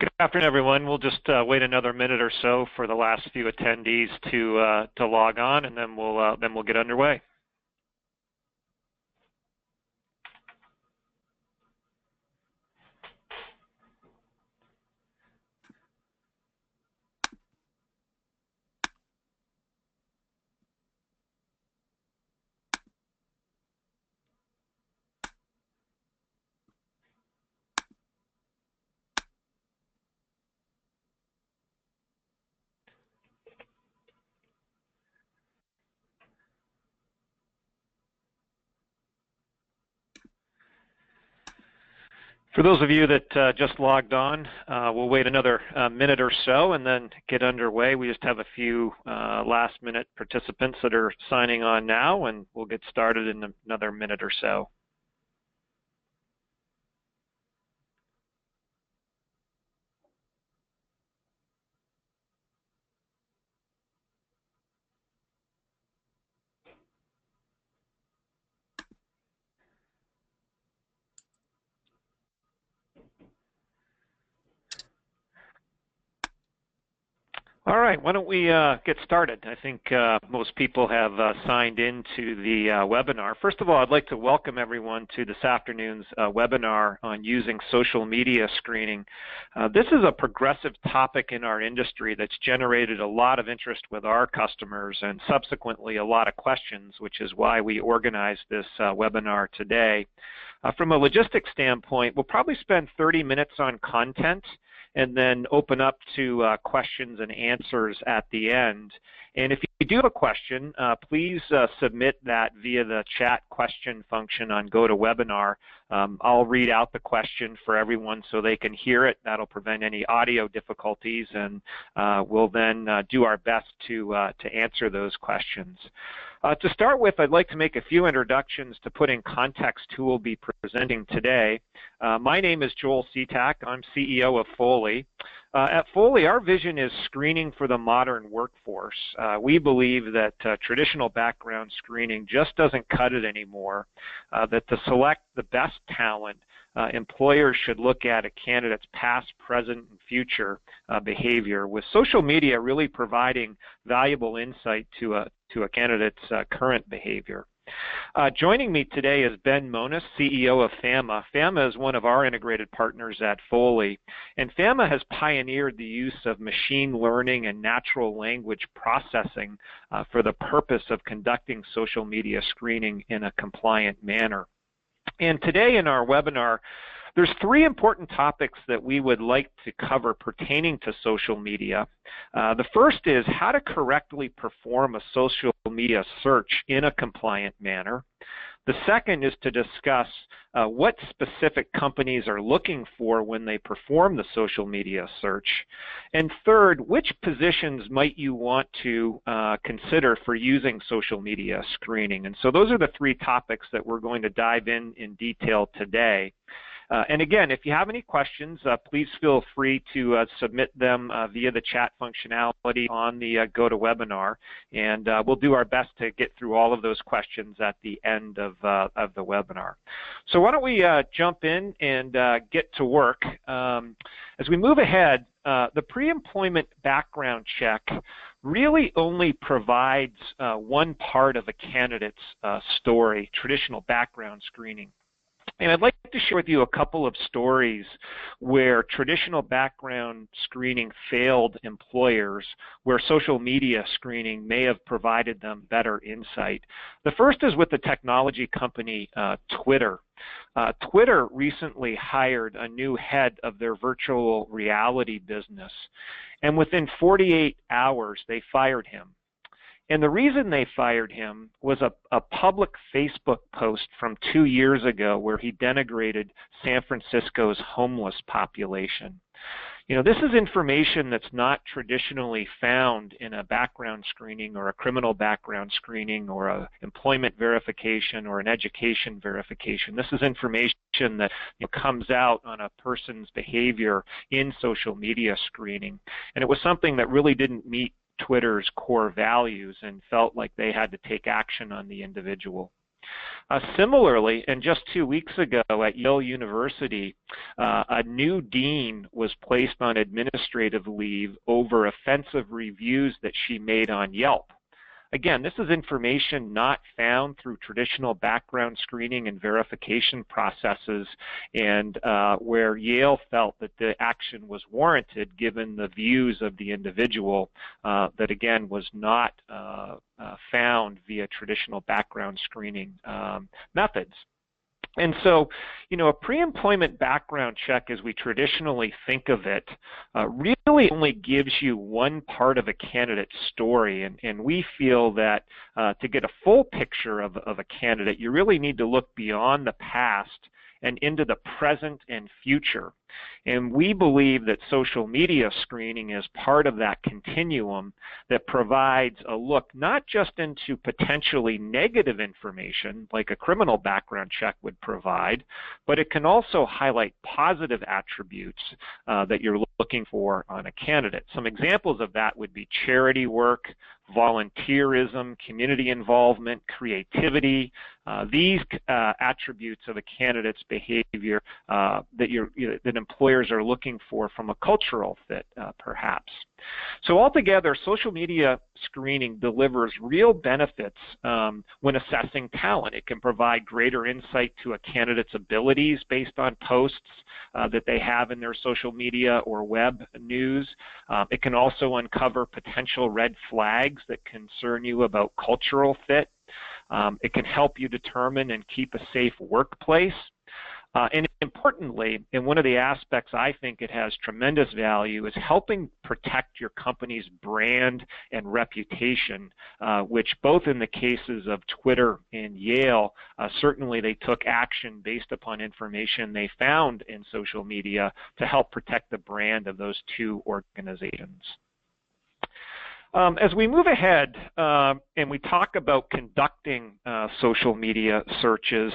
Good afternoon, everyone. We'll just wait another minute or so for the last few attendees to log on, and then we'll get underway. For those of you that just logged on, we'll wait another minute or so and then get underway. We just have a few last-minute participants that are signing on now, and we'll get started in another minute or so. All right, why don't we get started? I think most people have signed into the webinar. First of all, I'd like to welcome everyone to this afternoon's webinar on using social media screening. This is a progressive topic in our industry that's generated a lot of interest with our customers and subsequently a lot of questions, which is why we organized this webinar today. From a logistics standpoint, we'll probably spend 30 minutes on content and then open up to questions and answers at the end. And if you do have a question, please submit that via the chat question function on GoToWebinar. I'll read out the question for everyone so they can hear it. That'll prevent any audio difficulties, and we'll then do our best to answer those questions. To start with, I'd like to make a few introductions to put in context who will be presenting today. My name is Joel Seatack. I'm CEO of Foley. At Foley, our vision is screening for the modern workforce. We believe that traditional background screening just doesn't cut it anymore, that to select the best talent, employers should look at a candidate's past, present, and future behavior, with social media really providing valuable insight to a candidate's current behavior. Joining me today is Ben Monis, CEO of FAMA. FAMA is one of our integrated partners at Foley, and FAMA has pioneered the use of machine learning and natural language processing for the purpose of conducting social media screening in a compliant manner. And today in our webinar, there's three important topics that we would like to cover pertaining to social media. The first is how to correctly perform a social media search in a compliant manner. The second is to discuss what specific companies are looking for when they perform the social media search. And third, which positions might you want to consider for using social media screening? And so those are the three topics that we're going to dive in detail today. And again, if you have any questions, please feel free to submit them via the chat functionality on the GoToWebinar, and we'll do our best to get through all of those questions at the end of the webinar. So why don't we jump in and get to work. As we move ahead, the pre-employment background check really only provides one part of a candidate's story, traditional background screening. And I'd like to share with you a couple of stories where traditional background screening failed employers, where social media screening may have provided them better insight. The first is with the technology company Twitter. Twitter recently hired a new head of their virtual reality business, and within 48 hours they fired him. And the reason they fired him was a public Facebook post from 2 years ago where he denigrated San Francisco's homeless population. You know, this is information that's not traditionally found in a background screening or a criminal background screening or a employment verification or an education verification. This is information that comes out on a person's behavior in social media screening. And it was something that really didn't meet Twitter's core values and felt like they had to take action on the individual. Similarly, and just 2 weeks ago at Yale University, a new dean was placed on administrative leave over offensive reviews that she made on Yelp. Again, this is information not found through traditional background screening and verification processes, and where Yale felt that the action was warranted given the views of the individual that, again, was not found via traditional background screening methods. And so, a pre-employment background check, as we traditionally think of it, really only gives you one part of a candidate's story. And we feel that to get a full picture of a candidate, you really need to look beyond the past and into the present and future. And we believe that social media screening is part of that continuum that provides a look not just into potentially negative information like a criminal background check would provide, but it can also highlight positive attributes that you're looking for on a candidate. Some examples of that would be charity work, volunteerism, community involvement, creativity. These attributes of a candidate's behavior that employers are looking for from a cultural fit, perhaps. So altogether, social media screening delivers real benefits when assessing talent. It can provide greater insight to a candidate's abilities based on posts that they have in their social media or web news. It can also uncover potential red flags that concern you about cultural fit. It can help you determine and keep a safe workplace. And importantly, and one of the aspects I think it has tremendous value is helping protect your company's brand and reputation, which both in the cases of Twitter and Yale, certainly they took action based upon information they found in social media to help protect the brand of those two organizations. As we move ahead and we talk about conducting social media searches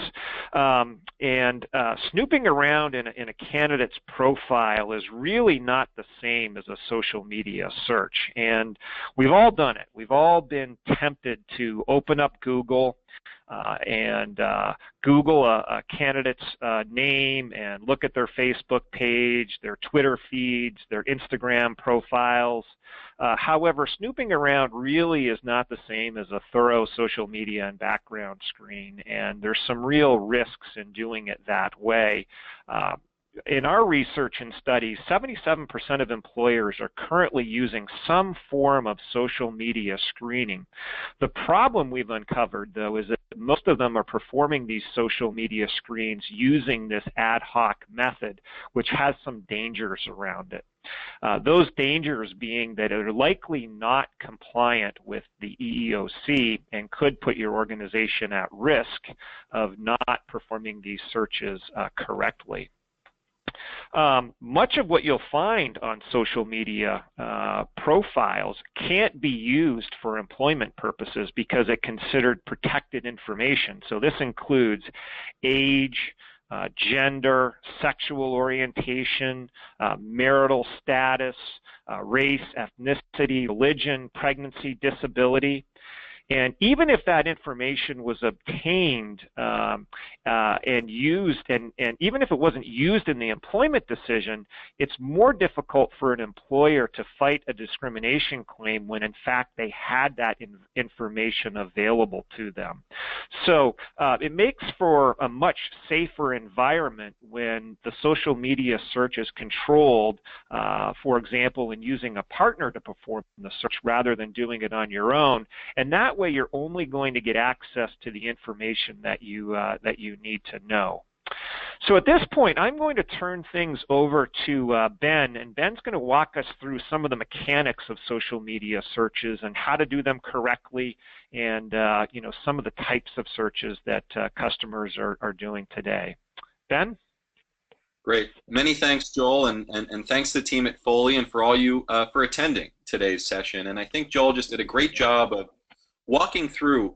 and snooping around in a candidate's profile is really not the same as a social media search. And we've all done it. We've all been tempted to open up Google and Google a candidate's name and look at their Facebook page, their Twitter feeds, their Instagram profiles. However, snooping around really is not the same as a thorough social media and background screen, and there's some real risks in doing it that way. In our research and studies, 77% of employers are currently using some form of social media screening. The problem we've uncovered, though, is that most of them are performing these social media screens using this ad hoc method, which has some dangers around it. Those dangers being that are likely not compliant with the EEOC and could put your organization at risk of not performing these searches correctly. Much of what you'll find on social media profiles can't be used for employment purposes because it's considered protected information. So this includes age, gender, sexual orientation, marital status, race, ethnicity, religion, pregnancy, disability. And even if that information was obtained and used, and even if it wasn't used in the employment decision, it's more difficult for an employer to fight a discrimination claim when in fact they had that information available to them. So it makes for a much safer environment when the social media search is controlled, for example, in using a partner to perform the search rather than doing it on your own. And that way you're only going to get access to the information that you need to know. So at this point, I'm going to turn things over to Ben, and Ben's going to walk us through some of the mechanics of social media searches and how to do them correctly, and some of the types of searches that customers are doing today. Ben? Great. Many thanks, Joel, and thanks to the team at Foley and for all you for attending today's session. And I think Joel just did a great job of walking through,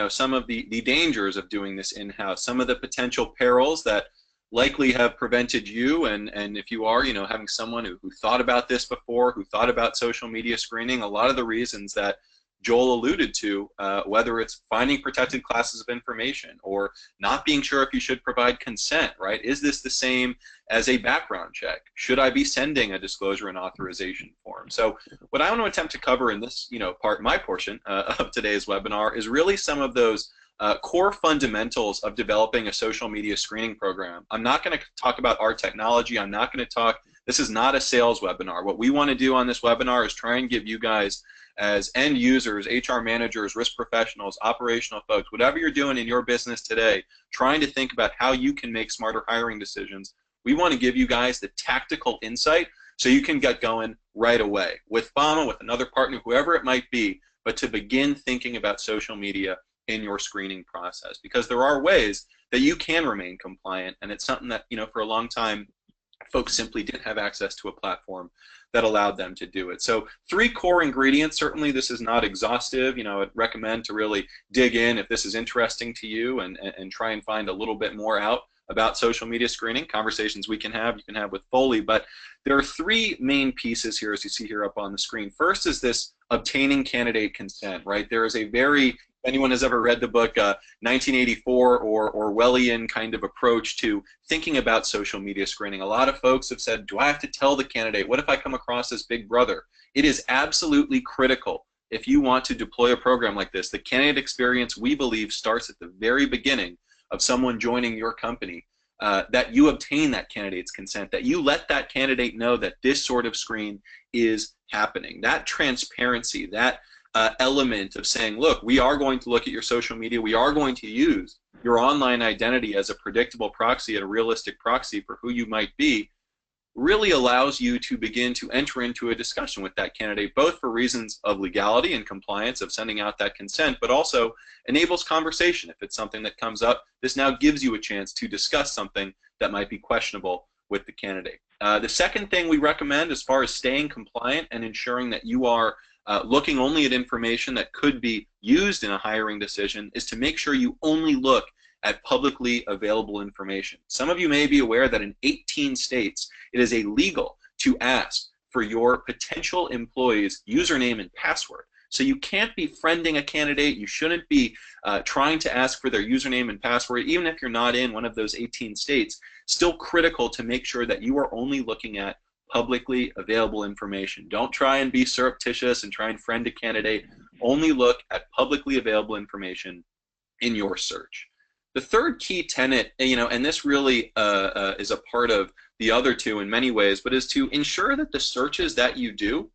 some of the dangers of doing this in-house, some of the potential perils that likely have prevented you, and if you are, having someone who thought about this before, who thought about social media screening, a lot of the reasons that Joel alluded to, whether it's finding protected classes of information or not being sure if you should provide consent, right? Is this the same as a background check? Should I be sending a disclosure and authorization form? So what I want to attempt to cover in this, my portion of today's webinar is really some of those core fundamentals of developing a social media screening program. I'm not going to talk about our technology. I'm not going to talk, this is not a sales webinar. What we want to do on this webinar is try and give you guys as end users, HR managers, risk professionals, operational folks, whatever you're doing in your business today, trying to think about how you can make smarter hiring decisions. We want to give you guys the tactical insight so you can get going right away with FAMA, with another partner, whoever it might be, but to begin thinking about social media in your screening process, because there are ways that you can remain compliant, and it's something that, for a long time, folks simply didn't have access to a platform that allowed them to do it. So 3 core ingredients. Certainly this is not exhaustive. I'd recommend to really dig in if this is interesting to you and try and find a little bit more out about social media screening, conversations you can have with Foley. But there are 3 main pieces here, as you see here up on the screen. First is this obtaining candidate consent, right? There is a very, if anyone has ever read the book 1984 or Orwellian kind of approach to thinking about social media screening. A lot of folks have said, do I have to tell the candidate? What if I come across as Big Brother? It is absolutely critical if you want to deploy a program like this. The candidate experience, we believe, starts at the very beginning of someone joining your company, that you obtain that candidate's consent, that you let that candidate know that this sort of screen is happening. That transparency, that element of saying, look, we are going to look at your social media, we are going to use your online identity as a predictable proxy and a realistic proxy for who you might be, really allows you to begin to enter into a discussion with that candidate, both for reasons of legality and compliance of sending out that consent, but also enables conversation. If it's something that comes up, this now gives you a chance to discuss something that might be questionable with the candidate. The second thing we recommend as far as staying compliant and ensuring that you are looking only at information that could be used in a hiring decision is to make sure you only look at publicly available information. Some of you may be aware that in 18 states it is illegal to ask for your potential employee's username and password. So you can't be friending a candidate, you shouldn't be trying to ask for their username and password, even if you're not in one of those 18 states. Still critical to make sure that you are only looking at publicly available information. Don't try and be surreptitious and try and friend a candidate. Only look at publicly available information in your search. The third key tenet, and this really is a part of the other 2 in many ways, but is to ensure that the searches that you do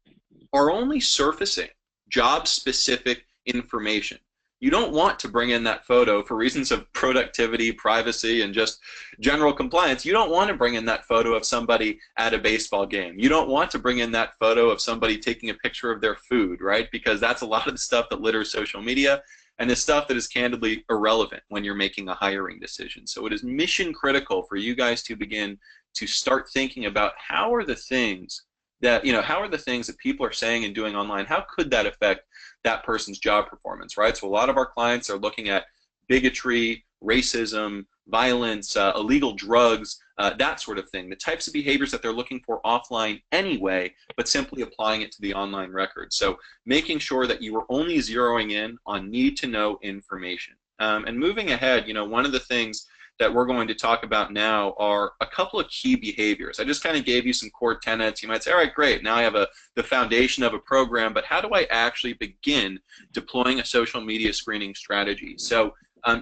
are only surfacing job-specific information. You don't want to bring in that photo for reasons of productivity, privacy, and just general compliance. You don't want to bring in that photo of somebody at a baseball game. You don't want to bring in that photo of somebody taking a picture of their food, right? Because that's a lot of the stuff that litters social media and the stuff that is candidly irrelevant when you're making a hiring decision. So it is mission critical for you guys to begin to start thinking about how are the things that, how are the things that people are saying and doing online, how could that affect that person's job performance, right? So a lot of our clients are looking at bigotry, racism, violence, illegal drugs, that sort of thing, the types of behaviors that they're looking for offline anyway, but simply applying it to the online record. So making sure that you are only zeroing in on need-to-know information. And moving ahead, one of the things that we're going to talk about now are a couple of key behaviors. I just kind of gave you some core tenets. You might say, all right, great, now I have the foundation of a program, but how do I actually begin deploying a social media screening strategy? So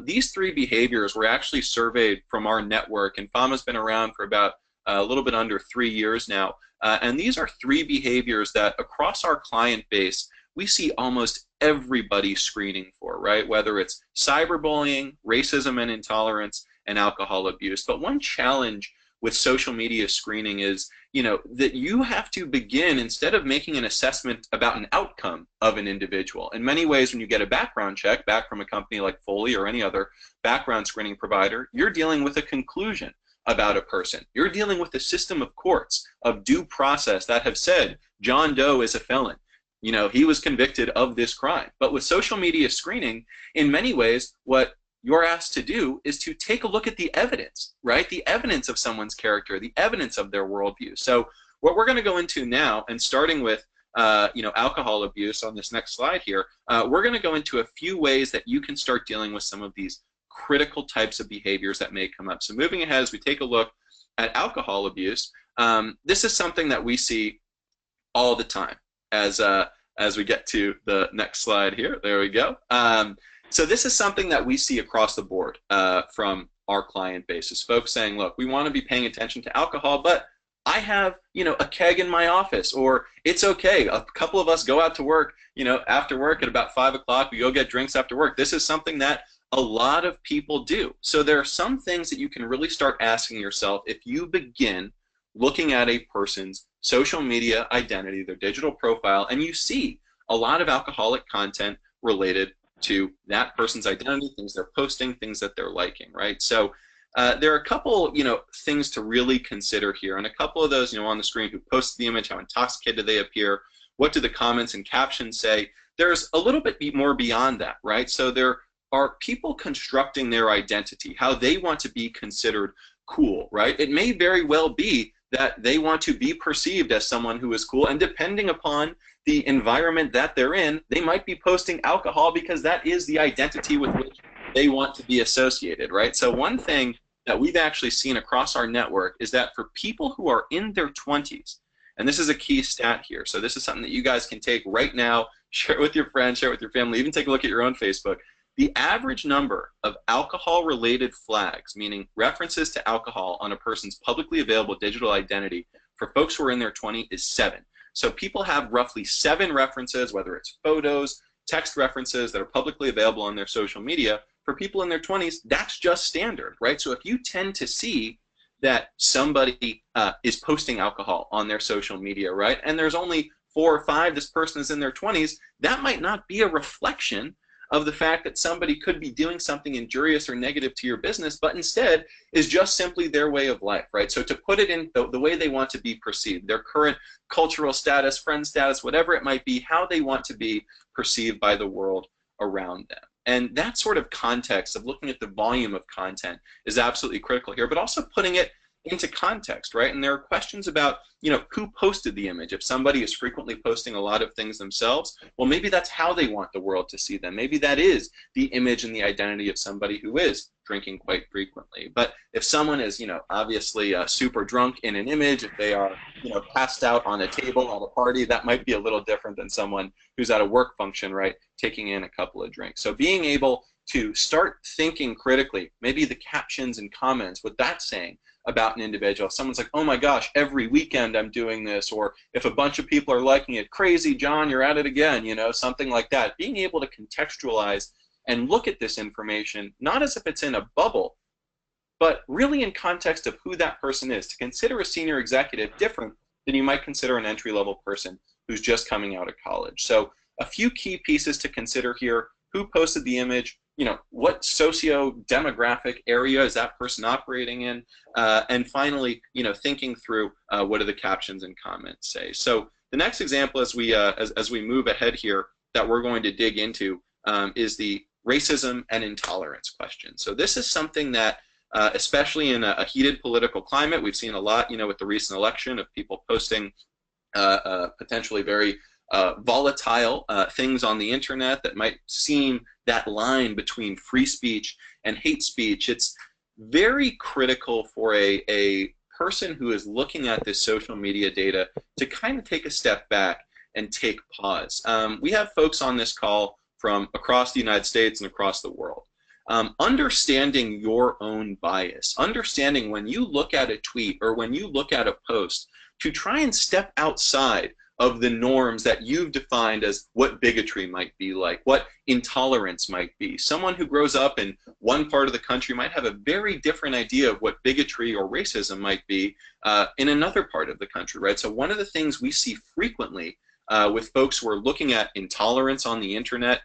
these 3 behaviors were actually surveyed from our network, and FAMA's been around for about a little bit under 3 years now. And these are 3 behaviors that across our client base, we see almost everybody screening for, right? Whether it's cyberbullying, racism and intolerance, and alcohol abuse. But one challenge with social media screening is, that you have to begin, instead of making an assessment about an outcome of an individual. In many ways, when you get a background check back from a company like Foley or any other background screening provider, you're dealing with a conclusion about a person. You're dealing with a system of courts, of due process that have said John Doe is a felon. He was convicted of this crime. But with social media screening, in many ways, what you're asked to do is to take a look at the evidence, right? The evidence of someone's character, the evidence of their worldview. So what we're going to go into now, and starting with alcohol abuse on this next slide here, we're going to go into a few ways that you can start dealing with some of these critical types of behaviors that may come up. So moving ahead, as we take a look at alcohol abuse, this is something that we see all the time as we get to the next slide here. There we go. So this is something that we see across the board from our client bases. Folks saying, look, we want to be paying attention to alcohol, but I have, a keg in my office, or it's okay. A couple of us go out to work, after work at about 5 o'clock, we go get drinks after work. This is something that a lot of people do. So there are some things that you can really start asking yourself if you begin looking at a person's social media identity, their digital profile, and you see a lot of alcoholic content related to that person's identity, things they're posting, things that they're liking, right? So there are a couple, things to really consider here, and a couple of those, on the screen: who posted the image, how intoxicated they appear, what do the comments and captions say. There's a little bit more beyond that, right? So there are people constructing their identity, how they want to be considered cool, right? It may very well be that they want to be perceived as someone who is cool, and depending upon the environment that they're in, they might be posting alcohol because that is the identity with which they want to be associated, right? So one thing that we've actually seen across our network is that for people who are in their 20s, and this is a key stat here, so this is something that you guys can take right now, share it with your friends, share it with your family, even take a look at your own Facebook. The average number of alcohol-related flags, meaning references to alcohol on a person's publicly available digital identity for folks who are in their 20s, is 7. So people have roughly 7 references, whether it's photos, text references that are publicly available on their social media. For people in their 20s, that's just standard, right? So if you tend to see that somebody is posting alcohol on their social media, right, and there's only 4 or 5, this person is in their 20s, that might not be a reflection of the fact that somebody could be doing something injurious or negative to your business, but instead is just simply their way of life, right? So to put it in the way they want to be perceived, their current cultural status, friend status, whatever it might be, how they want to be perceived by the world around them. And that sort of context of looking at the volume of content is absolutely critical here, but also putting it into context, right? And there are questions about, who posted the image. If somebody is frequently posting a lot of things themselves, well, maybe that's how they want the world to see them. Maybe that is the image and the identity of somebody who is drinking quite frequently. But if someone is, obviously super drunk in an image, if they are, passed out on a table at a party, that might be a little different than someone who's at a work function, right, taking in a couple of drinks. So being able to start thinking critically, maybe the captions and comments, what that's saying about an individual. If someone's like, oh my gosh, every weekend I'm doing this, or if a bunch of people are liking it, crazy, John, you're at it again, something like that. Being able to contextualize and look at this information, not as if it's in a bubble, but really in context of who that person is. To consider a senior executive different than you might consider an entry-level person who's just coming out of college. So a few key pieces to consider here: who posted the image, what socio-demographic area is that person operating in, and finally, thinking through what do the captions and comments say. So the next example as we move ahead here that we're going to dig into is the racism and intolerance question. So this is something that, especially in a heated political climate, we've seen a lot, with the recent election, of people posting potentially very volatile things on the internet that might seem that line between free speech and hate speech. It's very critical for a person who is looking at this social media data to kind of take a step back and take pause. We have folks on this call from across the United States and across the world. Understanding your own bias, understanding when you look at a tweet or when you look at a post, to try and step outside of the norms that you've defined as what bigotry might be like, what intolerance might be. Someone who grows up in one part of the country might have a very different idea of what bigotry or racism might be in another part of the country, right? So one of the things we see frequently with folks who are looking at intolerance on the internet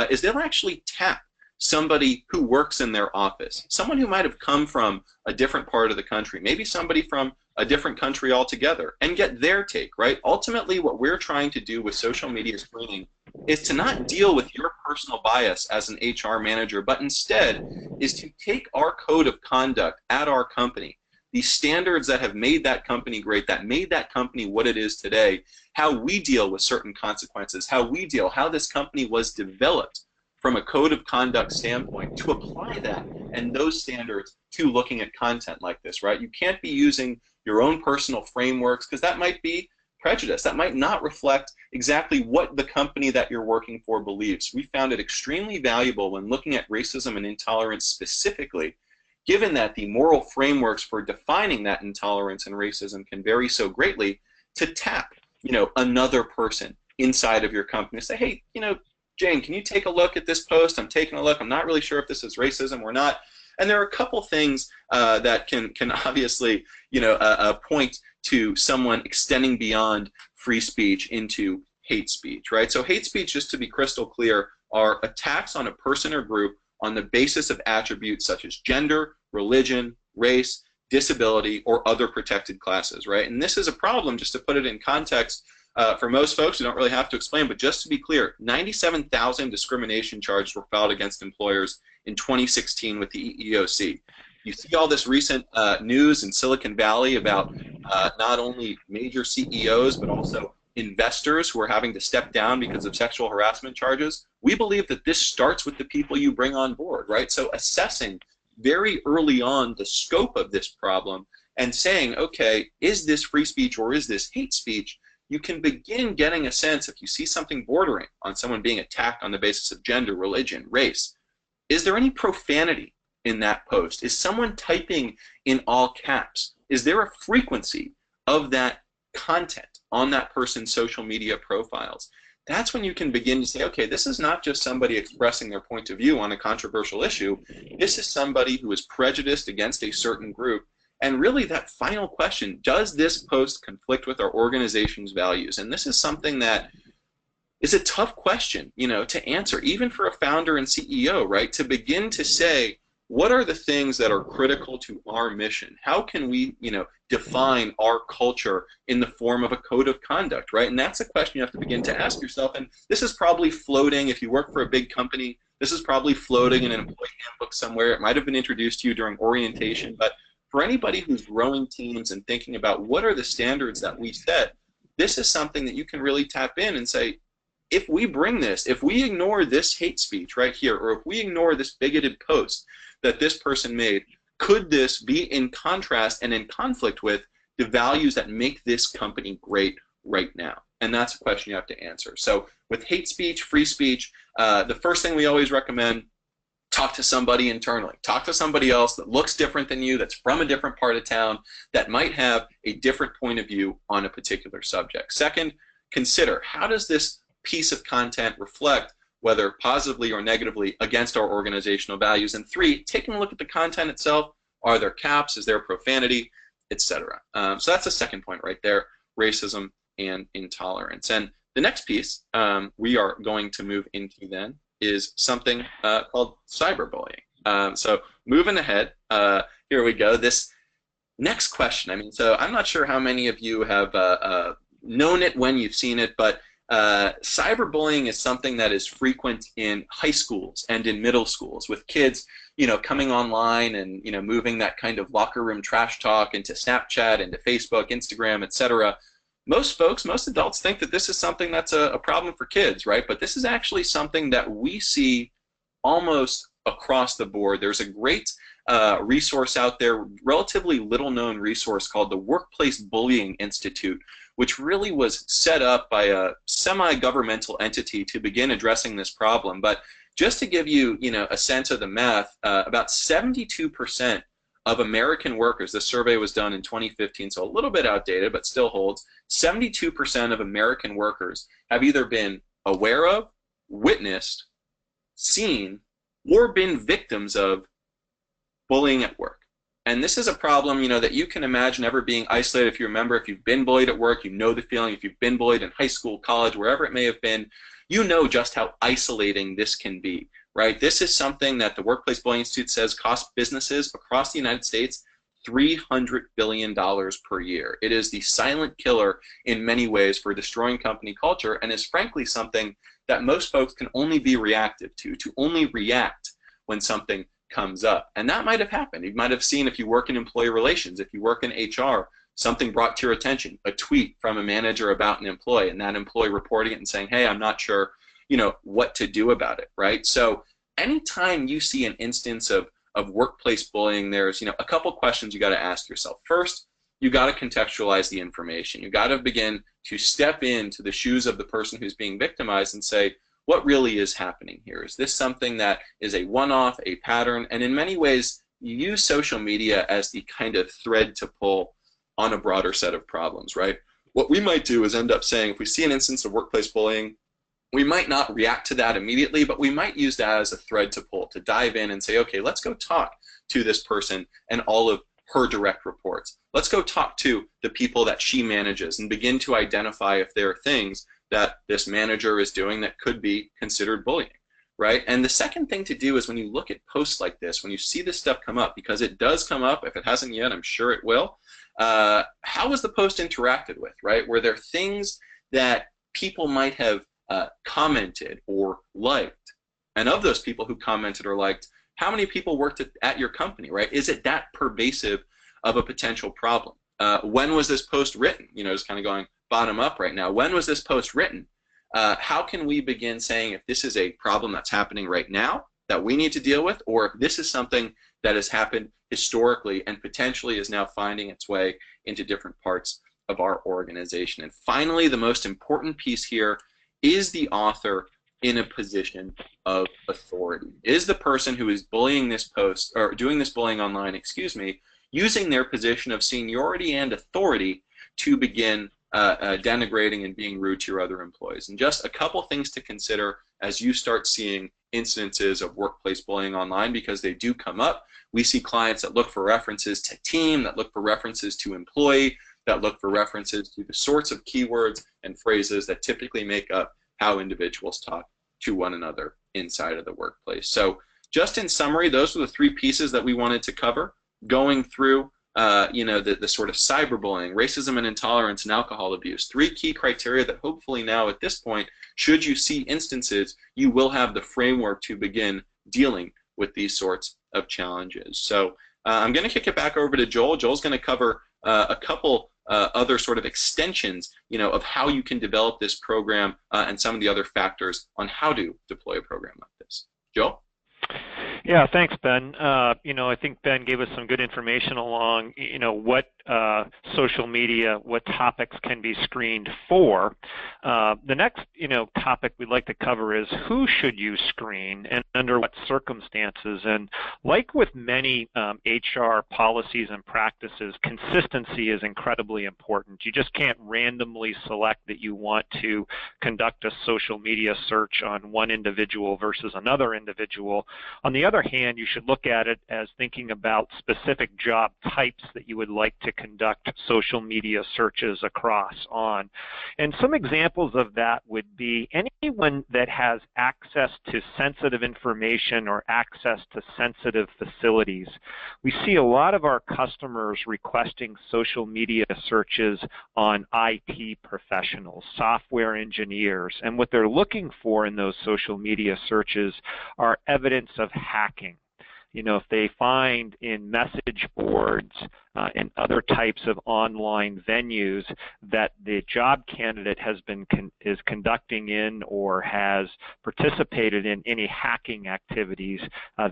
is they'll actually tap somebody who works in their office, someone who might have come from a different part of the country, maybe somebody from a different country altogether, and get their take, right? Ultimately, what we're trying to do with social media screening is to not deal with your personal bias as an HR manager, but instead is to take our code of conduct at our company, the standards that have made that company great, that made that company what it is today, how we deal with certain consequences, how this company was developed from a code of conduct standpoint, to apply that and those standards to looking at content like this, right? You can't be using your own personal frameworks, because that might be prejudice. That might not reflect exactly what the company that you're working for believes. We found it extremely valuable when looking at racism and intolerance specifically, given that the moral frameworks for defining that intolerance and racism can vary so greatly, to tap, another person inside of your company and say, hey, Jane, can you take a look at this post? I'm taking a look. I'm not really sure if this is racism or not. And there are a couple things that can obviously, point to someone extending beyond free speech into hate speech, right? So hate speech, just to be crystal clear, are attacks on a person or group on the basis of attributes such as gender, religion, race, disability, or other protected classes, right? And this is a problem, just to put it in context, for most folks. You don't really have to explain, but just to be clear, 97,000 discrimination charges were filed against employers in 2016 with the EEOC. You see all this recent news in Silicon Valley about not only major CEOs, but also investors who are having to step down because of sexual harassment charges. We believe that this starts with the people you bring on board, right? So assessing very early on the scope of this problem and saying, okay, is this free speech or is this hate speech? You can begin getting a sense, if you see something bordering on someone being attacked on the basis of gender, religion, race, is there any profanity in that post? Is someone typing in all caps? Is there a frequency of that content on that person's social media profiles? That's when you can begin to say, okay, this is not just somebody expressing their point of view on a controversial issue. This is somebody who is prejudiced against a certain group. And really, that final question, does this post conflict with our organization's values? And this is something that is a tough question, to answer, even for a founder and CEO, right? To begin to say, what are the things that are critical to our mission? How can we, define our culture in the form of a code of conduct, right? And that's a question you have to begin to ask yourself. And this is probably floating, if you work for a big company, this is probably floating in an employee handbook somewhere. It might have been introduced to you during orientation, but for anybody who's growing teams and thinking about what are the standards that we set, this is something that you can really tap in and say, if we bring this, if we ignore this hate speech right here, or if we ignore this bigoted post that this person made, could this be in contrast and in conflict with the values that make this company great right now? And that's a question you have to answer. So with hate speech, free speech, the first thing we always recommend, talk to somebody internally. Talk to somebody else that looks different than you, that's from a different part of town, that might have a different point of view on a particular subject. Second, consider, how does this piece of content reflect, whether positively or negatively, against our organizational values? And three, taking a look at the content itself. Are there caps? Is there profanity? Etc. So that's the second point right there, racism and intolerance. And the next piece we are going to move into then is something called cyberbullying. So moving ahead, here we go. This next question, so I'm not sure how many of you have known it when you've seen it, but cyberbullying is something that is frequent in high schools and in middle schools, with kids, coming online and, moving that kind of locker room trash talk into Snapchat, into Facebook, Instagram, etc. Most adults think that this is something that's a problem for kids, right? But this is actually something that we see almost across the board. There's a great resource out there, relatively little known resource, called the Workplace Bullying Institute, which really was set up by a semi-governmental entity to begin addressing this problem. But just to give you, a sense of the math, about 72% of American workers, this survey was done in 2015, so a little bit outdated, but still holds, 72% of American workers have either been aware of, witnessed, seen, or been victims of bullying at work. And this is a problem, that you can imagine ever being isolated. If you remember, if you've been bullied at work, you know the feeling. If you've been bullied in high school, college, wherever it may have been, you know just how isolating this can be, right? This is something that the Workplace Bullying Institute says costs businesses across the United States $300 billion per year. It is the silent killer in many ways for destroying company culture, and is frankly something that most folks can only be reactive to only react when something comes up. And that might have happened. You might have seen, if you work in employee relations, if you work in HR, something brought to your attention, a tweet from a manager about an employee, and that employee reporting it and saying, hey, I'm not sure, what to do about it, right? So anytime you see an instance of workplace bullying, there's, a couple questions you got to ask yourself. First, you got to contextualize the information. You got to begin to step into the shoes of the person who's being victimized and say, what really is happening here? Is this something that is a one-off, a pattern? And in many ways, you use social media as the kind of thread to pull on a broader set of problems, right? What we might do is end up saying, if we see an instance of workplace bullying, we might not react to that immediately, but we might use that as a thread to pull, to dive in and say, okay, let's go talk to this person and all of her direct reports. Let's go talk to the people that she manages and begin to identify if there are things that this manager is doing that could be considered bullying, right? And the second thing to do is, when you look at posts like this, when you see this stuff come up, because it does come up, if it hasn't yet, I'm sure it will, how was the post interacted with, right? Were there things that people might have commented or liked? And of those people who commented or liked, how many people worked at your company, right? Is it that pervasive of a potential problem? When was this post written? Just kind of going bottom up right now. When was this post written? How can we begin saying if this is a problem that's happening right now that we need to deal with, or if this is something that has happened historically and potentially is now finding its way into different parts of our organization? And finally, the most important piece here is the author in a position of authority. Is the person who is bullying this post, or doing this bullying online, using their position of seniority and authority to begin denigrating and being rude to your other employees? And just a couple things to consider as you start seeing instances of workplace bullying online, because they do come up. We see clients that look for references to team, that look for references to employee, that look for references to the sorts of keywords and phrases that typically make up how individuals talk to one another inside of the workplace. So just in summary, those are the three pieces that we wanted to cover, going through the sort of cyberbullying, racism and intolerance, and alcohol abuse. Three key criteria that hopefully now at this point, should you see instances, you will have the framework to begin dealing with these sorts of challenges. So I'm going to kick it back over to Joel. Joel's going to cover a couple other sort of extensions, of how you can develop this program and some of the other factors on how to deploy a program like this. Joel? Yeah, thanks, Ben. I think Ben gave us some good information along, what social media, what topics can be screened for. The next, topic we'd like to cover is who should you screen and under what circumstances. And like with many HR policies and practices, consistency is incredibly important. You just can't randomly select that you want to conduct a social media search on one individual versus another individual. On the other hand, you should look at it as thinking about specific job types that you would like to conduct social media searches across on. And some examples of that would be anyone that has access to sensitive information or access to sensitive facilities. We see a lot of our customers requesting social media searches on IT professionals, software engineers, and what they're looking for in those social media searches are evidence of hacking. If they find in message boards and other types of online venues that the job candidate is conducting in or has participated in any hacking activities,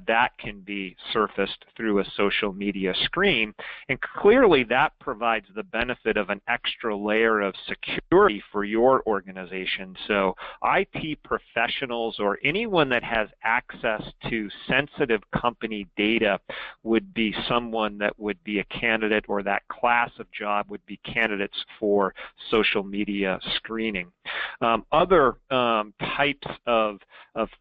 that can be surfaced through a social media screen. And clearly that provides the benefit of an extra layer of security for your organization. So IT professionals or anyone that has access to sensitive company data would be someone that would be a candidate, or that class of job would be candidates for social media screening. Other types of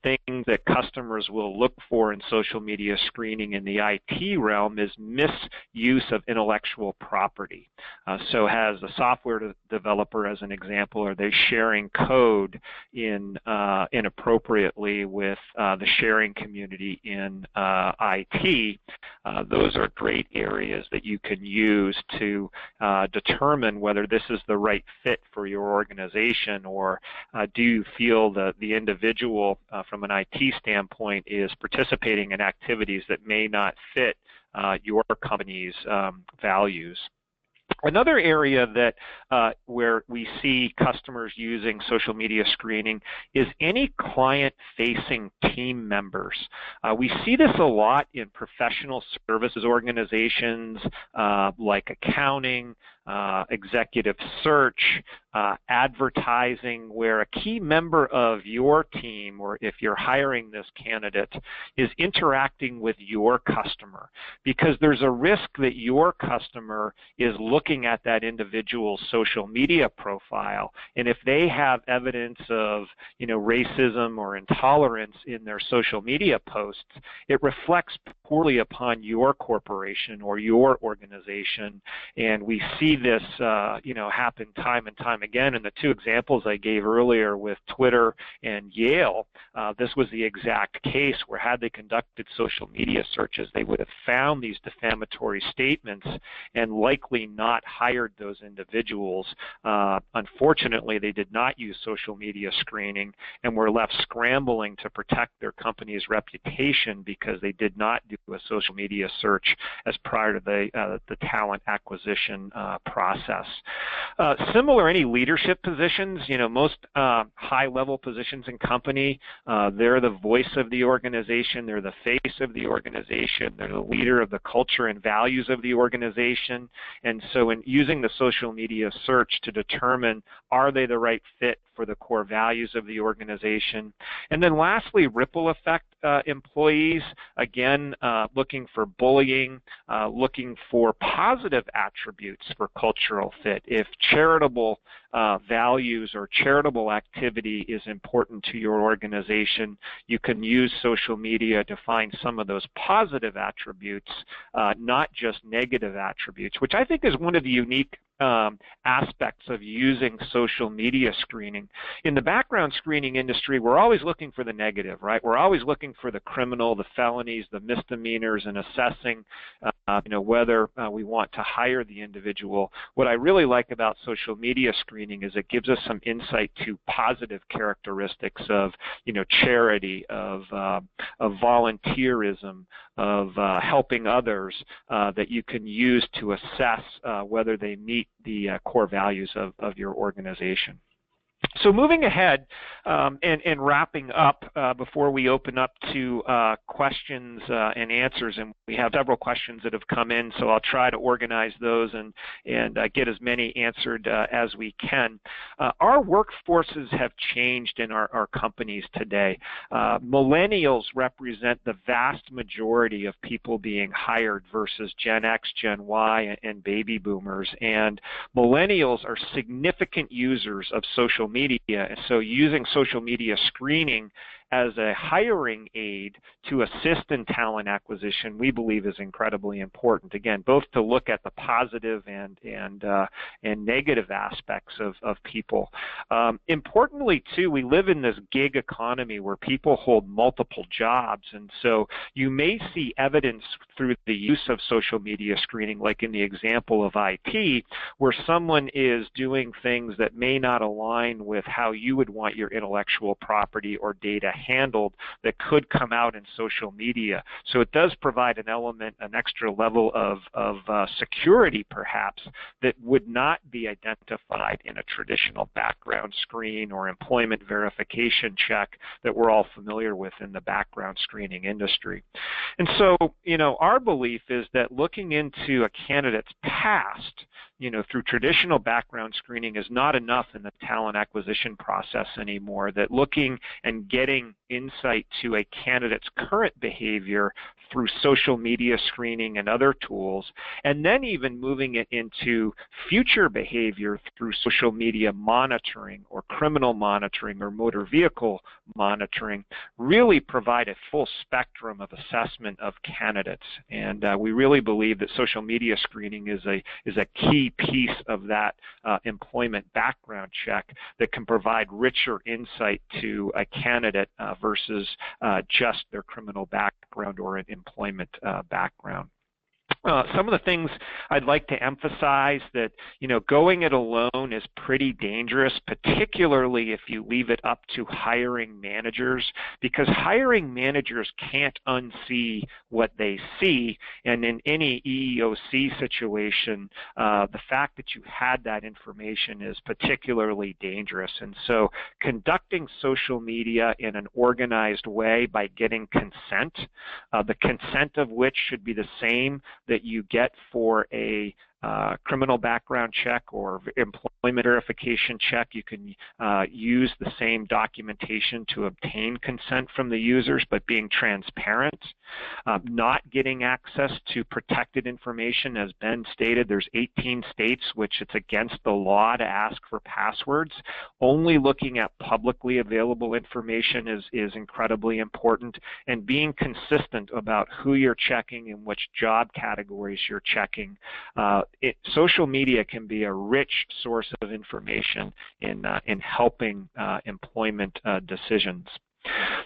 things that customers will look for in social media screening in the IT realm is misuse of intellectual property. So as a software developer, as an example, are they sharing code inappropriately with the sharing community in IT? Those are great areas that you can use to determine whether this is the right fit for your organization, or do you feel that the individual from an IT standpoint is participating in activities that may not fit your company's values. Another area that where we see customers using social media screening is any client-facing team members. We see this a lot in professional services organizations like accounting, executive search, advertising, where a key member of your team, or if you're hiring this candidate, is interacting with your customer, because there's a risk that your customer is looking at that individual's social media profile, and if they have evidence of racism or intolerance in their social media posts, it reflects poorly upon your corporation or your organization. And we see this happen time and time again. In the two examples I gave earlier with Twitter and Yale, this was the exact case where, had they conducted social media searches, they would have found these defamatory statements and likely not hired those individuals. Unfortunately, they did not use social media screening and were left scrambling to protect their company's reputation because they did not do a social media search as prior to the talent acquisition process. Similar, any leadership positions, most high-level positions in company, they're the voice of the organization, they're the face of the organization, they're the leader of the culture and values of the organization. And so in using the social media search to determine, are they the right fit for the core values of the organization? And then lastly, ripple effect employees, again, looking for bullying, looking for positive attributes for cultural fit. If charitable values or charitable activity is important to your organization, you can use social media to find some of those positive attributes, not just negative attributes, which I think is one of the unique aspects of using social media screening. In the background screening industry, we're always looking for the negative, right? We're always looking for the criminal, the felonies, the misdemeanors, and assessing whether we want to hire the individual. What I really like about social media screening is it gives us some insight to positive characteristics of charity, of volunteerism, of helping others, that you can use to assess whether they meet the core values of your organization. So moving ahead and wrapping up before we open up to questions and answers, and we have several questions that have come in, so I'll try to organize those and get as many answered as we can. Our workforces have changed in our companies today. Millennials represent the vast majority of people being hired versus Gen X, Gen Y, and baby boomers, and millennials are significant users of social media, and so using social media screening as a hiring aid to assist in talent acquisition, we believe is incredibly important. Again, both to look at the positive and negative aspects of people. Importantly, too, we live in this gig economy where people hold multiple jobs, and so you may see evidence through the use of social media screening, like in the example of IT, where someone is doing things that may not align with how you would want your intellectual property or data handled, that could come out in social media. So it does provide an element, an extra level of security perhaps, that would not be identified in a traditional background screen or employment verification check that we're all familiar with in the background screening industry. And so, our belief is that looking into a candidate's past, through traditional background screening is not enough in the talent acquisition process anymore, that looking and getting insight to a candidate's current behavior through social media screening and other tools, and then even moving it into future behavior through social media monitoring or criminal monitoring or motor vehicle monitoring, really provide a full spectrum of assessment of candidates. And we really believe that social media screening is a key piece of that employment background check that can provide richer insight to a candidate versus just their criminal background or an employment background. Some of the things I'd like to emphasize that, going it alone is pretty dangerous, particularly if you leave it up to hiring managers, because hiring managers can't unsee what they see. And in any EEOC situation, the fact that you had that information is particularly dangerous. And so conducting social media in an organized way by getting consent, the consent of which should be the same that you get for a criminal background check or employment verification check. You can use the same documentation to obtain consent from the users, but being transparent. Not getting access to protected information. As Ben stated, there's 18 states which it's against the law to ask for passwords. Only looking at publicly available information is incredibly important, and being consistent about who you're checking and which job categories you're checking. Social media can be a rich source of information in helping employment decisions.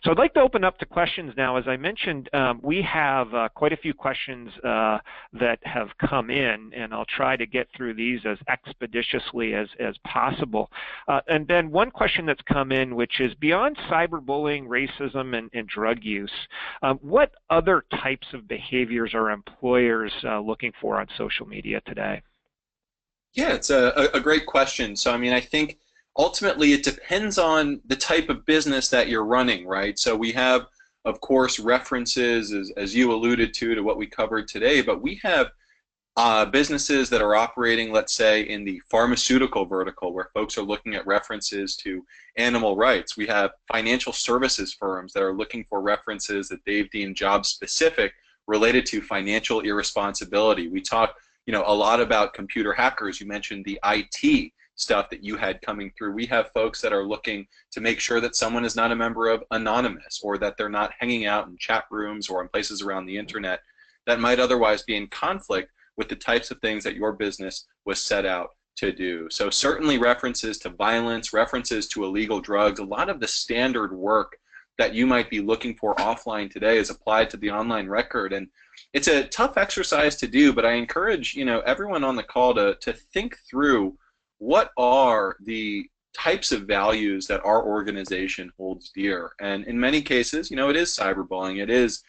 So I'd like to open up to questions now. As I mentioned, we have quite a few questions that have come in, and I'll try to get through these as expeditiously as possible. And then one question that's come in, which is beyond cyberbullying, racism, and drug use, what other types of behaviors are employers looking for on social media today? Yeah, it's a great question. So, I mean, I think ultimately it depends on the type of business that you're running, right? So we have, of course, references, as you alluded to what we covered today, but we have businesses that are operating, let's say, in the pharmaceutical vertical, where folks are looking at references to animal rights. We have financial services firms that are looking for references that they've deemed job specific related to financial irresponsibility. We talk, a lot about computer hackers. You mentioned the IT stuff that you had coming through. We have folks that are looking to make sure that someone is not a member of Anonymous, or that they're not hanging out in chat rooms or in places around the internet that might otherwise be in conflict with the types of things that your business was set out to do. So certainly references to violence, references to illegal drugs, a lot of the standard work that you might be looking for offline today is applied to the online record. And it's a tough exercise to do, but I encourage everyone on the call to think through what are the types of values that our organization holds dear. And in many cases, it is cyberbullying, it is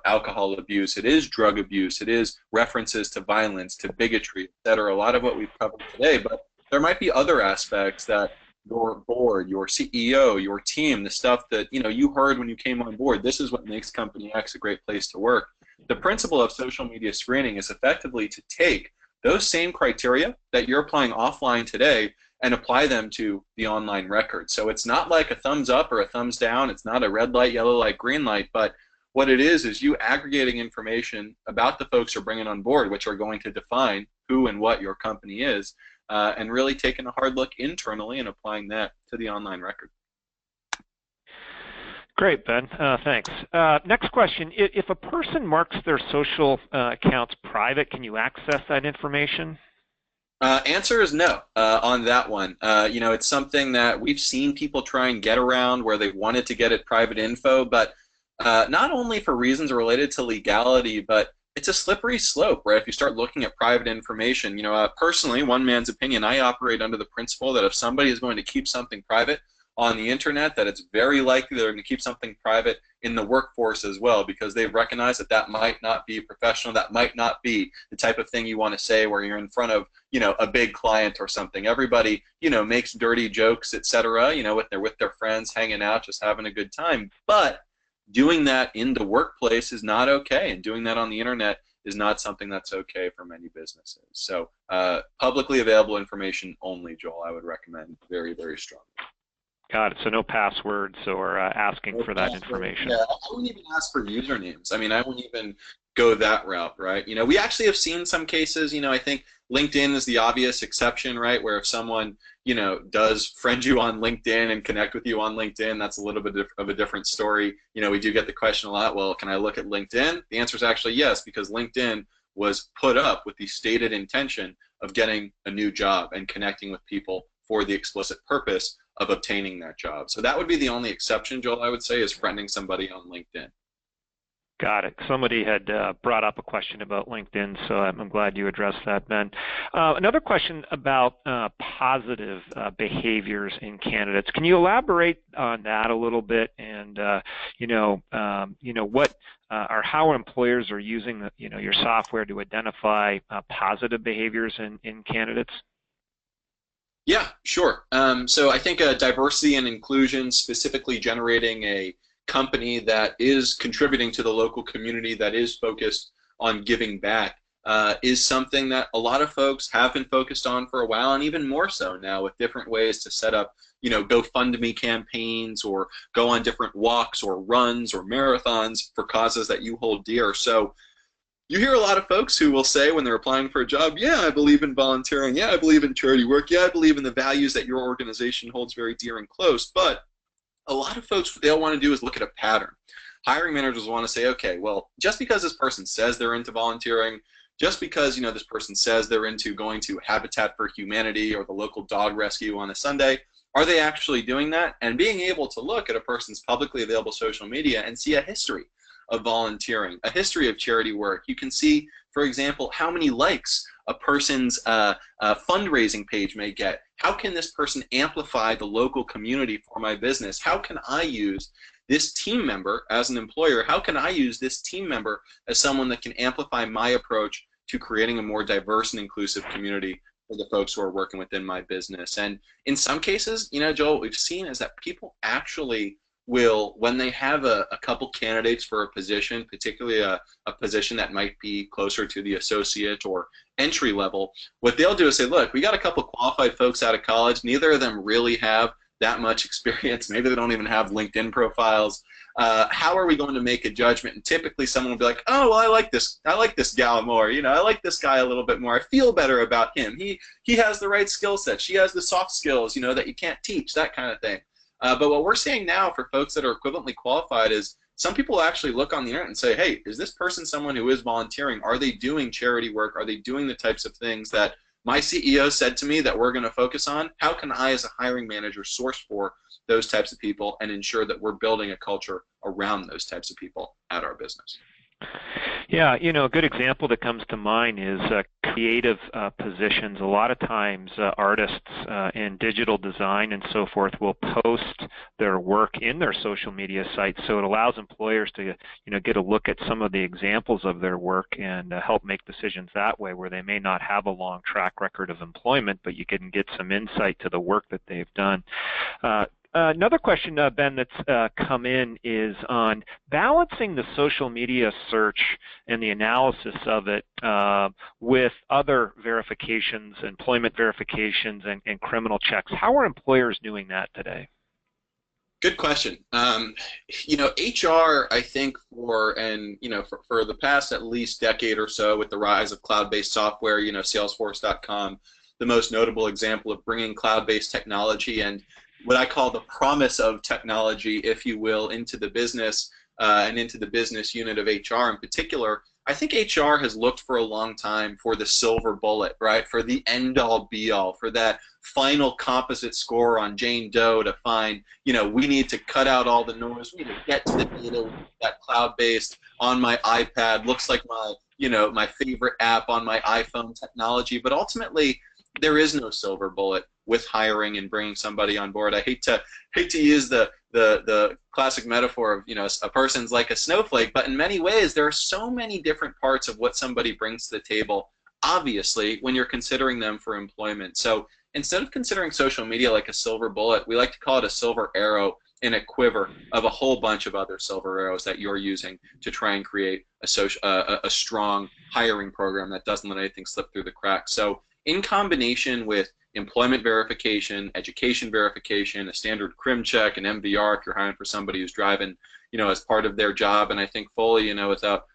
alcohol abuse, it is drug abuse, it is references to violence, to bigotry, etc. A lot of what we've covered today, but there might be other aspects that your board, your CEO, your team, the stuff that you heard when you came on board. This is what makes Company X a great place to work. The principle of social media screening is effectively to take those same criteria that you're applying offline today and apply them to the online record. So it's not like a thumbs up or a thumbs down. It's not a red light, yellow light, green light, but what it is you aggregating information about the folks you're bringing on board, which are going to define who and what your company is, and really taking a hard look internally and applying that to the online record. Great, Ben. Thanks. Next question. If a person marks their social accounts private, can you access that information? Answer is no on that one. It's something that we've seen people try and get around where they wanted to get at private info, but not only for reasons related to legality, but it's a slippery slope, right? If you start looking at private information, personally, one man's opinion, I operate under the principle that if somebody is going to keep something private on the internet, that it's very likely they're going to keep something private in the workforce as well, because they've recognized that might not be professional, that might not be the type of thing you want to say where you're in front of, a big client or something. Everybody, makes dirty jokes, etc., with their friends, hanging out, just having a good time. But doing that in the workplace is not okay, and doing that on the internet is not something that's okay for many businesses. So publicly available information only, Joel, I would recommend very, very strongly. Got it. So no passwords or asking for that information. Yeah, I wouldn't even ask for usernames. I mean, I wouldn't even go that route, right? We actually have seen some cases, I think LinkedIn is the obvious exception, right? Where if someone, does friend you on LinkedIn and connect with you on LinkedIn, that's a little bit of a different story. We do get the question a lot, well, can I look at LinkedIn? The answer is actually yes, because LinkedIn was put up with the stated intention of getting a new job and connecting with people for the explicit purpose of obtaining that job. So that would be the only exception, Joel, I would say, is friending somebody on LinkedIn. Got it. Somebody had brought up a question about LinkedIn, so I'm glad you addressed that, Ben. Another question about positive behaviors in candidates. Can you elaborate on that a little bit? And what or how employers are using your software to identify positive behaviors in candidates? Yeah, sure. So I think diversity and inclusion, specifically generating a company that is contributing to the local community, that is focused on giving back, is something that a lot of folks have been focused on for a while, and even more so now with different ways to set up, GoFundMe campaigns, or go on different walks or runs or marathons for causes that you hold dear. So you hear a lot of folks who will say when they're applying for a job, yeah, I believe in volunteering, yeah, I believe in charity work, yeah, I believe in the values that your organization holds very dear and close, but a lot of folks, what they'll want to do is look at a pattern. Hiring managers want to say, okay, well, just because this person says they're into volunteering, just because this person says they're into going to Habitat for Humanity or the local dog rescue on a Sunday, are they actually doing that? And being able to look at a person's publicly available social media and see a history of volunteering, a history of charity work. You can see, for example, how many likes a person's fundraising page may get. How can this person amplify the local community for my business? How can I use this team member as an employer? How can I use this team member as someone that can amplify my approach to creating a more diverse and inclusive community for the folks who are working within my business? And in some cases, Joel, what we've seen is that people actually will, when they have a couple candidates for a position, particularly a position that might be closer to the associate or entry level, what they'll do is say, look, we got a couple qualified folks out of college. Neither of them really have that much experience. Maybe they don't even have LinkedIn profiles. How are we going to make a judgment? And typically someone will be like, oh, well, I like this gal more. I like this guy a little bit more. I feel better about him. He has the right skill set. She has the soft skills, that you can't teach, that kind of thing. But what we're seeing now for folks that are equivalently qualified is some people actually look on the internet and say, hey, is this person someone who is volunteering? Are they doing charity work? Are they doing the types of things that my CEO said to me that we're going to focus on? How can I, as a hiring manager, source for those types of people and ensure that we're building a culture around those types of people at our business? Yeah, a good example that comes to mind is creative positions. A lot of times artists in digital design and so forth will post their work in their social media sites, so it allows employers to get a look at some of the examples of their work and help make decisions that way, where they may not have a long track record of employment, but you can get some insight to the work that they've done. Another question, Ben, that's come in is on balancing the social media search and the analysis of it with other verifications, employment verifications, and criminal checks. How are employers doing that today? Good question. HR, I think for the past at least decade or so, with the rise of cloud-based software, Salesforce.com, the most notable example of bringing cloud-based technology and what I call the promise of technology, if you will, into the business and into the business unit of HR in particular. I think HR has looked for a long time for the silver bullet, right? For the end-all be-all, for that final composite score on Jane Doe to find, we need to cut out all the noise. We need to get to the data that cloud-based on my iPad. Looks like my favorite app on my iPhone technology. But ultimately, there is no silver bullet with hiring and bringing somebody on board. I hate to use the classic metaphor of a person's like a snowflake, but in many ways there are so many different parts of what somebody brings to the table, obviously, when you're considering them for employment. So instead of considering social media like a silver bullet, we like to call it a silver arrow in a quiver of a whole bunch of other silver arrows that you're using to try and create a strong hiring program that doesn't let anything slip through the cracks. So in combination with employment verification, education verification, a standard crim check, an MVR if you're hiring for somebody who's driving, as part of their job. And I think fully, without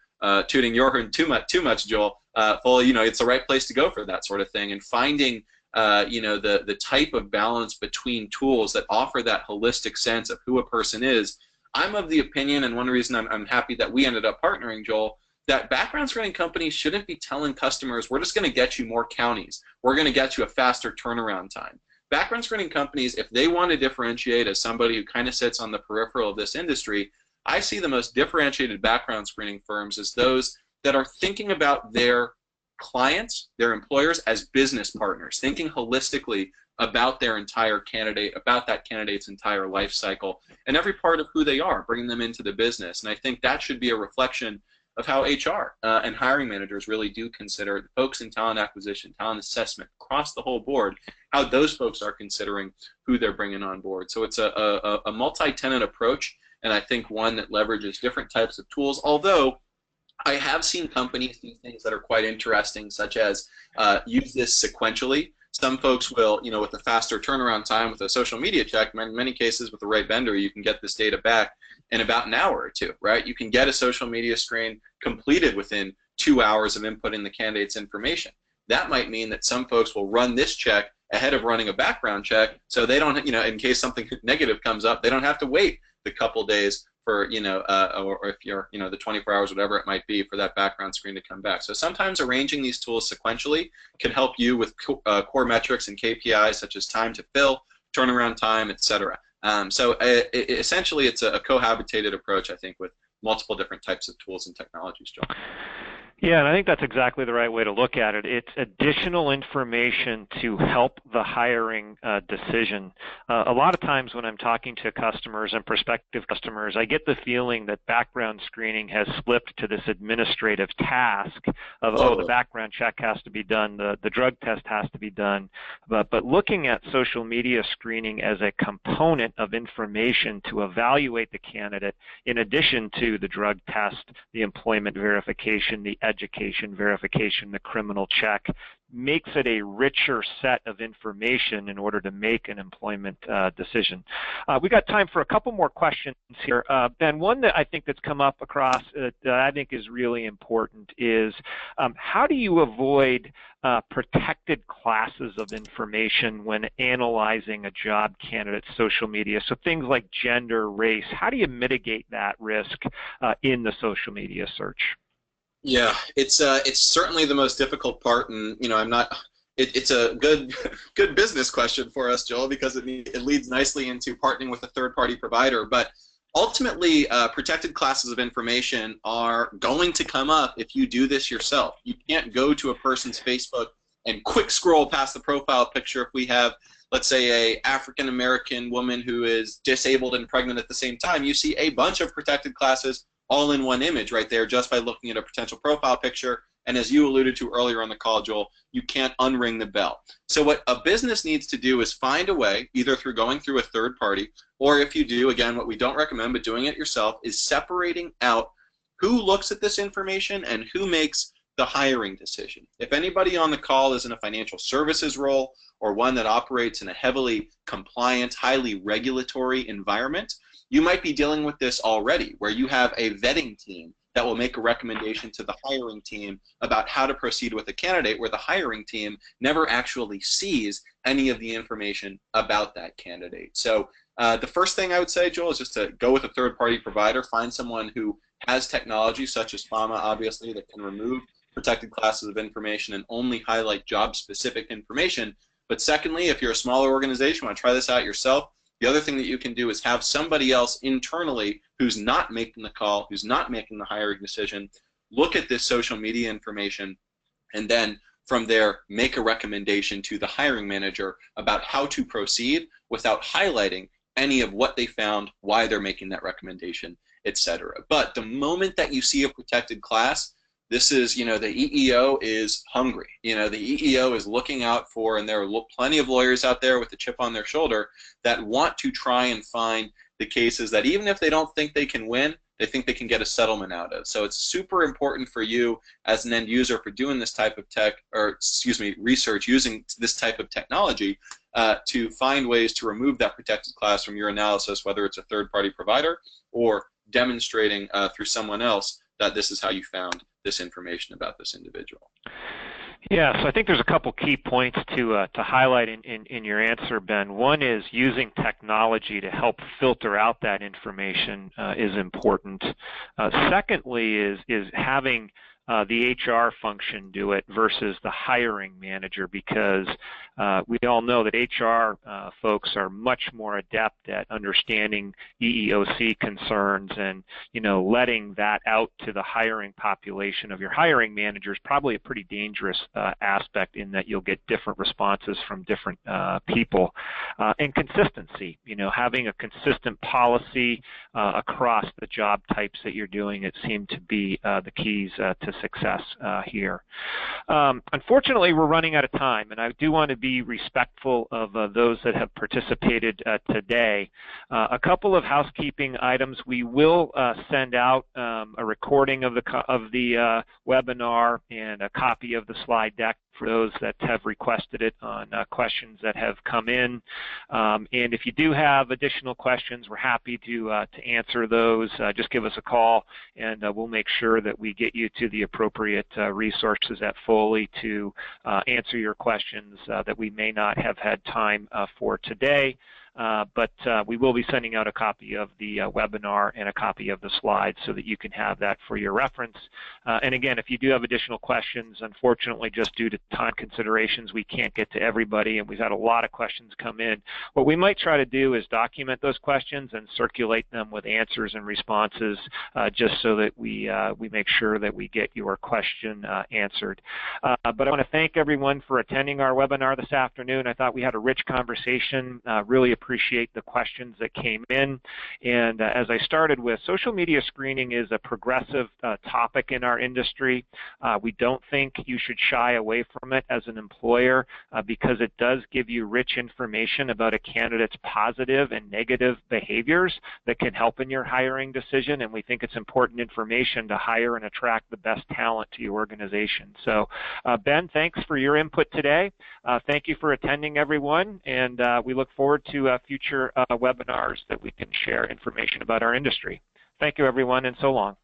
tooting your horn too much, Joel, fully, it's the right place to go for that sort of thing. And finding, the type of balance between tools that offer that holistic sense of who a person is. I'm of the opinion, and one reason I'm happy that we ended up partnering, Joel, that background screening companies shouldn't be telling customers, we're just going to get you more counties. We're going to get you a faster turnaround time. Background screening companies, if they want to differentiate as somebody who kind of sits on the peripheral of this industry, I see the most differentiated background screening firms as those that are thinking about their clients, their employers, as business partners, thinking holistically about their entire candidate, about that candidate's entire life cycle, and every part of who they are, bringing them into the business. And I think that should be a reflection of how HR and hiring managers really do consider the folks in talent acquisition, talent assessment, across the whole board, how those folks are considering who they're bringing on board. So it's a multi-tenant approach, and I think one that leverages different types of tools, although I have seen companies do things that are quite interesting, such as use this sequentially. Some folks will, with a faster turnaround time with a social media check, in many cases with the right vendor, you can get this data back in about an hour or two, right? You can get a social media screen completed within 2 hours of inputting the candidate's information. That might mean that some folks will run this check ahead of running a background check, so they don't, in case something negative comes up, they don't have to wait the couple days for, or if you're, the 24 hours, whatever it might be, for that background screen to come back. So sometimes arranging these tools sequentially can help you with core metrics and KPIs such as time to fill, turnaround time, etc. Essentially, it's a cohabitated approach, I think, with multiple different types of tools and technologies, John. Yeah, and I think that's exactly the right way to look at it. It's additional information to help the hiring decision. A lot of times when I'm talking to customers and prospective customers, I get the feeling that background screening has slipped to this administrative task of, the background check has to be done, the drug test has to be done. But looking at social media screening as a component of information to evaluate the candidate, in addition to the drug test, the employment verification, the education verification, the criminal check, makes it a richer set of information in order to make an employment decision. We've got time for a couple more questions here. Ben, one that I think that's come up across that I think is really important is how do you avoid protected classes of information when analyzing a job candidate's social media? So things like gender, race, how do you mitigate that risk in the social media search? Yeah, it's certainly the most difficult part, and it's a good business question for us, Joel, because it leads nicely into partnering with a third-party provider. But ultimately, protected classes of information are going to come up if you do this yourself. You can't go to a person's Facebook and quick scroll past the profile picture if we have, let's say, a African American woman who is disabled and pregnant at the same time. You see a bunch of protected classes all in one image right there just by looking at a potential profile picture. And as you alluded to earlier on the call, Joel, you can't unring the bell. So what a business needs to do is find a way, either through going through a third party, or if you do, again, what we don't recommend, but doing it yourself, is separating out who looks at this information and who makes the hiring decision. If anybody on the call is in a financial services role or one that operates in a heavily compliant, highly regulatory environment, you might be dealing with this already, where you have a vetting team that will make a recommendation to the hiring team about how to proceed with a candidate, where the hiring team never actually sees any of the information about that candidate. So the first thing I would say, Joel, is just to go with a third-party provider, find someone who has technology, such as FAMA, obviously, that can remove protected classes of information and only highlight job-specific information. But secondly, if you're a smaller organization, want to try this out yourself, the other thing that you can do is have somebody else internally who's not making the call, who's not making the hiring decision, look at this social media information, and then from there make a recommendation to the hiring manager about how to proceed without highlighting any of what they found, why they're making that recommendation, etc. But the moment that you see a protected class, this is, the EEO is hungry. The EEO is looking out for, and there are plenty of lawyers out there with a chip on their shoulder that want to try and find the cases that even if they don't think they can win, they think they can get a settlement out of. So it's super important for you as an end user for doing this type of research using this type of technology to find ways to remove that protected class from your analysis, whether it's a third-party provider or demonstrating through someone else that this is how you found this information about this individual. Yeah, so I think there's a couple key points to highlight in your answer, Ben. One is using technology to help filter out that information is important. Secondly is having the HR function do it versus the hiring manager, because we all know that HR folks are much more adept at understanding EEOC concerns, and letting that out to the hiring population of your hiring manager is probably a pretty dangerous aspect, in that you'll get different responses from different people. And consistency, having a consistent policy across the job types that you're doing, it seemed to be the keys to success here. Unfortunately, we're running out of time, and I do want to be respectful of those that have participated today. A couple of housekeeping items. We will send out a recording of the webinar and a copy of the slide deck for those that have requested it on questions that have come in. And if you do have additional questions, we're happy to answer those. Just give us a call, and we'll make sure that we get you to the appropriate resources at Foley to answer your questions that we may not have had time for today. But we will be sending out a copy of the webinar and a copy of the slides so that you can have that for your reference. And again, if you do have additional questions, unfortunately, just due to time considerations, we can't get to everybody, and we've had a lot of questions come in. What we might try to do is document those questions and circulate them with answers and responses, just so that we make sure that we get your question answered. But I want to thank everyone for attending our webinar this afternoon. I thought we had a rich conversation. Really appreciate the questions that came in. And as I started with, social media screening is a progressive topic in our industry. We don't think you should shy away from it as an employer, because it does give you rich information about a candidate's positive and negative behaviors that can help in your hiring decision, and we think it's important information to hire and attract the best talent to your organization. So Ben, thanks for your input today. Thank you for attending, everyone, and we look forward to future webinars that we can share information about our industry. Thank you, everyone, and so long.